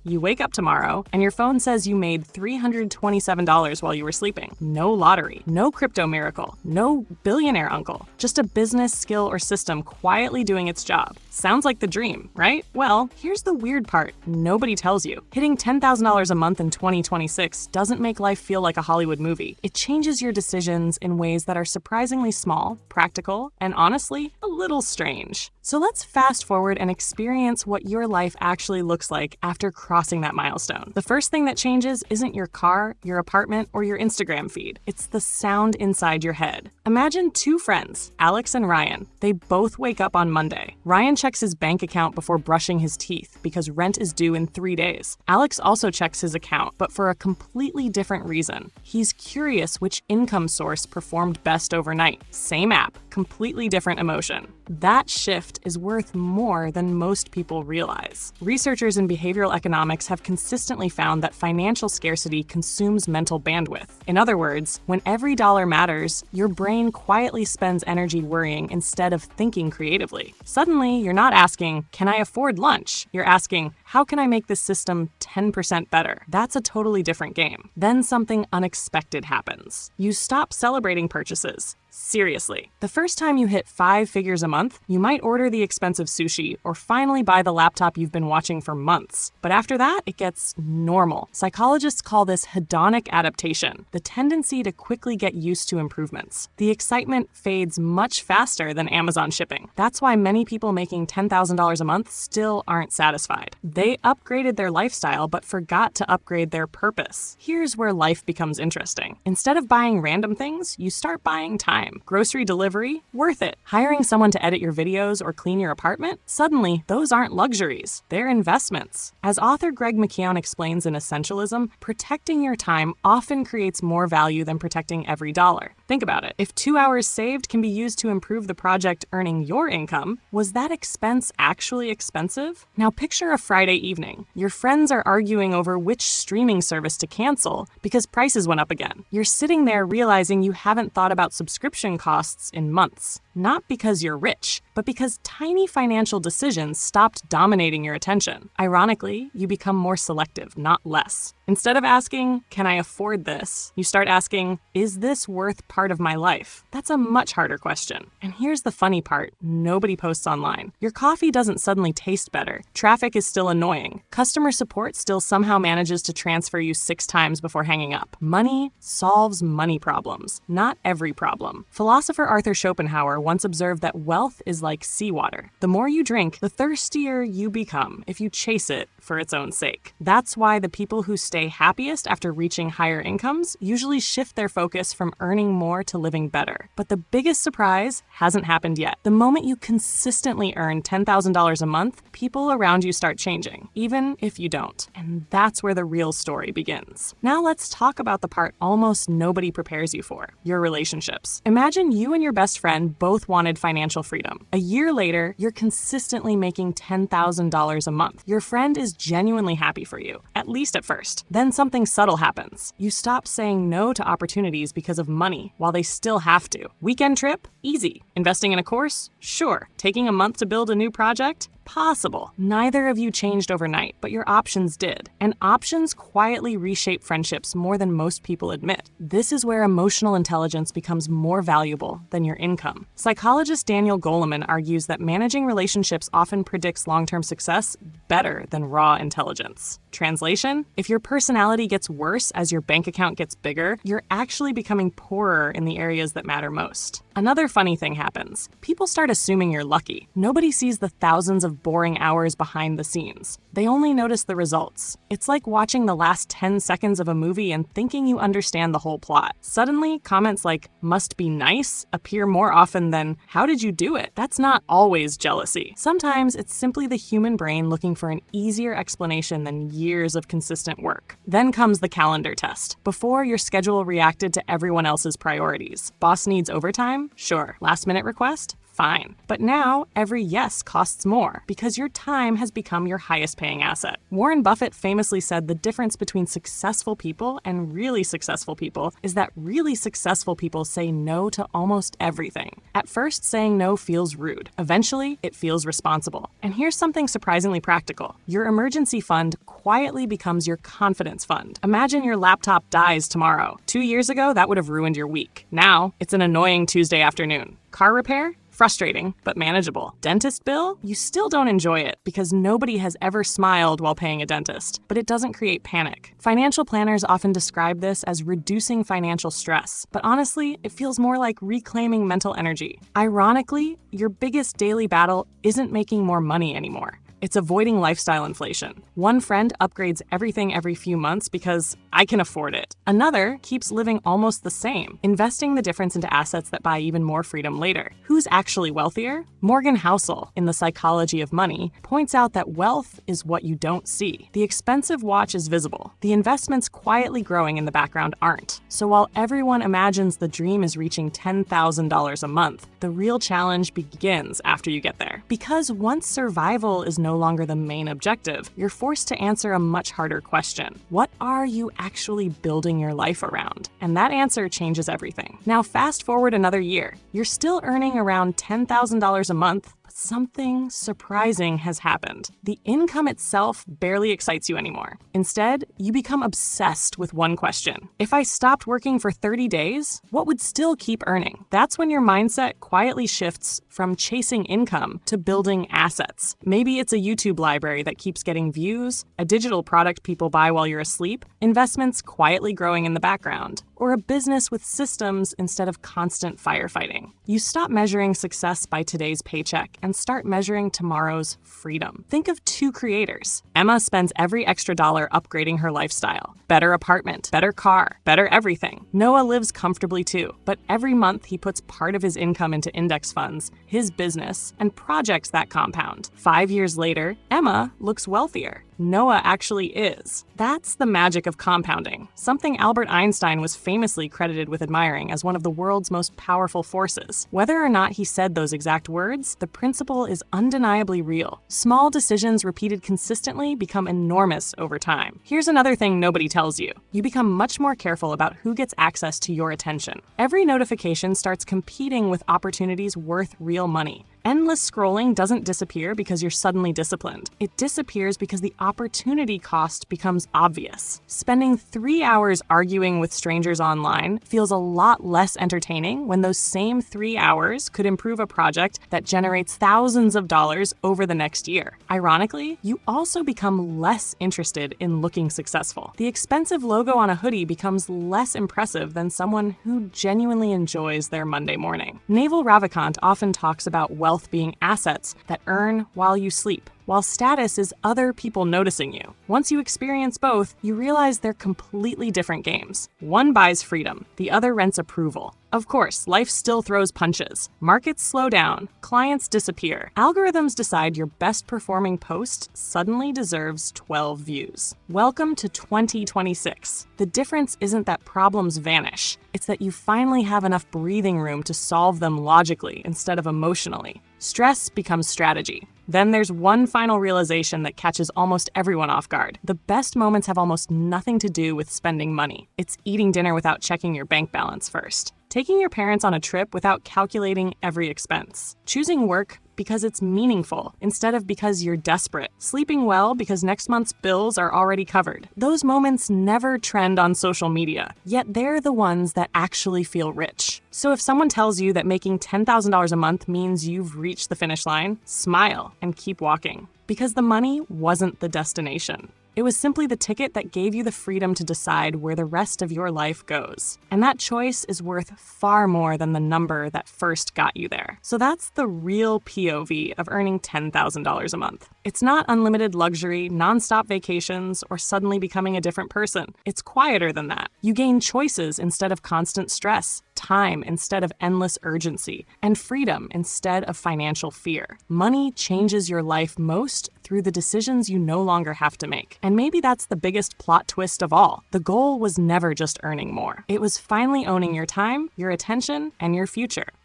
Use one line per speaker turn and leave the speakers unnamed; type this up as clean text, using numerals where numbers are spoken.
You wake up tomorrow, and your phone says you made $327 while you were sleeping. No lottery, no crypto miracle, no billionaire uncle. Just a business, skill, or system quietly doing its job. Sounds like the dream, right? Well, here's the weird part. Nobody tells you. Hitting $10,000 a month in 2026 doesn't make life feel like a Hollywood movie. It changes your decisions in ways that are surprisingly small, practical, and honestly, a little strange. So let's fast forward and experience what your life actually looks like after crossing that milestone. The first thing that changes isn't your car, your apartment, or your Instagram feed. It's the sound inside your head. Imagine two friends, Alex and Ryan. They both wake up on Monday. Ryan checks his bank account before brushing his teeth because rent is due in 3 days. Alex also checks his account, but for a completely different reason. He's curious which income source performed best overnight. Same app, completely different emotion. That shift is worth more than most people realize. Researchers in behavioral economics have consistently found that financial scarcity consumes mental bandwidth. In other words, when every dollar matters, your brain quietly spends energy worrying instead of thinking creatively. Suddenly, you're not asking, can I afford lunch? You're asking, how can I make this system 10% better? That's a totally different game. Then something unexpected happens. You stop celebrating purchases. Seriously, the first time you hit 5 figures a month, you might order the expensive sushi or finally buy the laptop you've been watching for months. But after that, it gets normal. Psychologists call this hedonic adaptation, the tendency to quickly get used to improvements. The excitement fades much faster than Amazon shipping. That's why many people making $10,000 a month still aren't satisfied. They upgraded their lifestyle but forgot to upgrade their purpose. Here's where life becomes interesting. Instead of buying random things, you start buying time. Grocery delivery? Worth it. Hiring someone to edit your videos or clean your apartment? Suddenly, those aren't luxuries. They're investments. As author Greg McKeown explains in Essentialism, protecting your time often creates more value than protecting every dollar. Think about it. If 2 hours saved can be used to improve the project earning your income, was that expense actually expensive? Now picture a Friday evening. Your friends are arguing over which streaming service to cancel because prices went up again. You're sitting there realizing you haven't thought about subscription costs in months. Not because you're rich, but because tiny financial decisions stopped dominating your attention. Ironically, you become more selective, not less. Instead of asking, can I afford this? You start asking, is this worth part of my life? That's a much harder question. And here's the funny part, nobody posts online. Your coffee doesn't suddenly taste better. Traffic is still annoying. Customer support still somehow manages to transfer you 6 times before hanging up. Money solves money problems, not every problem. Philosopher Arthur Schopenhauer once observed that wealth is like seawater. The more you drink, the thirstier you become if you chase it for its own sake. That's why the people who stay happiest after reaching higher incomes usually shift their focus from earning more to living better. But the biggest surprise hasn't happened yet. The moment you consistently earn $10,000 a month, people around you start changing, even if you don't. And that's where the real story begins. Now let's talk about the part almost nobody prepares you for, your relationships. Imagine you and your best friend both wanted financial freedom. A year later, you're consistently making $10,000 a month. Your friend is genuinely happy for you, at least at first. Then something subtle happens. You stop saying no to opportunities because of money, while they still have to. Weekend trip? Easy. Investing in a course? Sure. Taking a month to build a new project? Possible. Neither of you changed overnight, but your options did. And options quietly reshape friendships more than most people admit. This is where emotional intelligence becomes more valuable than your income. Psychologist Daniel Goleman argues that managing relationships often predicts long-term success better than raw intelligence. Translation? If your personality gets worse as your bank account gets bigger, you're actually becoming poorer in the areas that matter most. Another funny thing happens. People start assuming you're lucky. Nobody sees the thousands of boring hours behind the scenes. They only notice the results. It's like watching the last 10 seconds of a movie and thinking you understand the whole plot. Suddenly, comments like, must be nice, appear more often than, how did you do it? That's not always jealousy. Sometimes it's simply the human brain looking for an easier explanation than years of consistent work. Then comes the calendar test. Before, your schedule reacted to everyone else's priorities. Boss needs overtime? Sure. Last minute request? Fine. But now every yes costs more because your time has become your highest paying asset. Warren Buffett famously said the difference between successful people and really successful people is that really successful people say no to almost everything. At first, saying no feels rude. Eventually, it feels responsible. And here's something surprisingly practical. Your emergency fund quietly becomes your confidence fund. Imagine your laptop dies tomorrow. 2 years ago, that would have ruined your week. Now, it's an annoying Tuesday afternoon. Car repair? Frustrating, but manageable. Dentist bill? You still don't enjoy it because nobody has ever smiled while paying a dentist, but it doesn't create panic. Financial planners often describe this as reducing financial stress, but honestly, it feels more like reclaiming mental energy. Ironically, your biggest daily battle isn't making more money anymore. It's avoiding lifestyle inflation. One friend upgrades everything every few months because I can afford it. Another keeps living almost the same, investing the difference into assets that buy even more freedom later. Who's actually wealthier? Morgan Housel, in The Psychology of Money, points out that wealth is what you don't see. The expensive watch is visible. The investments quietly growing in the background aren't. So while everyone imagines the dream is reaching $10,000 a month, the real challenge begins after you get there. Because once survival is no longer the main objective, you're forced to answer a much harder question. What are you actually building your life around? And that answer changes everything. Now fast forward another year. You're still earning around $10,000 a month, but something surprising has happened. The income itself barely excites you anymore. Instead, you become obsessed with one question. If I stopped working for 30 days, what would still keep earning? That's when your mindset quietly shifts from chasing income to building assets. Maybe it's a YouTube library that keeps getting views, a digital product people buy while you're asleep, investments quietly growing in the background, or a business with systems instead of constant firefighting. You stop measuring success by today's paycheck and start measuring tomorrow's freedom. Think of two creators. Emma spends every extra dollar upgrading her lifestyle. Better apartment, better car, better everything. Noah lives comfortably too, but every month he puts part of his income into index funds, his business, and projects that compound. 5 years later, Emma looks wealthier. Noah actually is. That's the magic of compounding, something Albert Einstein was famously credited with admiring as one of the world's most powerful forces. Whether or not he said those exact words, the principle is undeniably real. Small decisions repeated consistently become enormous over time. Here's another thing nobody tells you. You become much more careful about who gets access to your attention. Every notification starts competing with opportunities worth real money. Endless scrolling doesn't disappear because you're suddenly disciplined. It disappears because the opportunity cost becomes obvious. Spending 3 hours arguing with strangers online feels a lot less entertaining when those same 3 hours could improve a project that generates thousands of dollars over the next year. Ironically, you also become less interested in looking successful. The expensive logo on a hoodie becomes less impressive than someone who genuinely enjoys their Monday morning. Naval Ravikant often talks about wealth being assets that earn while you sleep, while status is other people noticing you. Once you experience both, you realize they're completely different games. One buys freedom, the other rents approval. Of course, life still throws punches. Markets slow down, clients disappear. Algorithms decide your best performing post suddenly deserves 12 views. Welcome to 2026. The difference isn't that problems vanish, it's that you finally have enough breathing room to solve them logically instead of emotionally. Stress becomes strategy. Then there's one final realization that catches almost everyone off guard. The best moments have almost nothing to do with spending money. It's eating dinner without checking your bank balance first. Taking your parents on a trip without calculating every expense. Choosing work because it's meaningful instead of because you're desperate. Sleeping well because next month's bills are already covered. Those moments never trend on social media, yet they're the ones that actually feel rich. So if someone tells you that making $10,000 a month means you've reached the finish line, smile and keep walking. Because the money wasn't the destination. It was simply the ticket that gave you the freedom to decide where the rest of your life goes. And that choice is worth far more than the number that first got you there. So that's the real POV of earning $10,000 a month. It's not unlimited luxury, nonstop vacations, or suddenly becoming a different person. It's quieter than that. You gain choices instead of constant stress, time instead of endless urgency, and freedom instead of financial fear. Money changes your life most through the decisions you no longer have to make. And maybe that's the biggest plot twist of all. The goal was never just earning more. It was finally owning your time, your attention, and your future.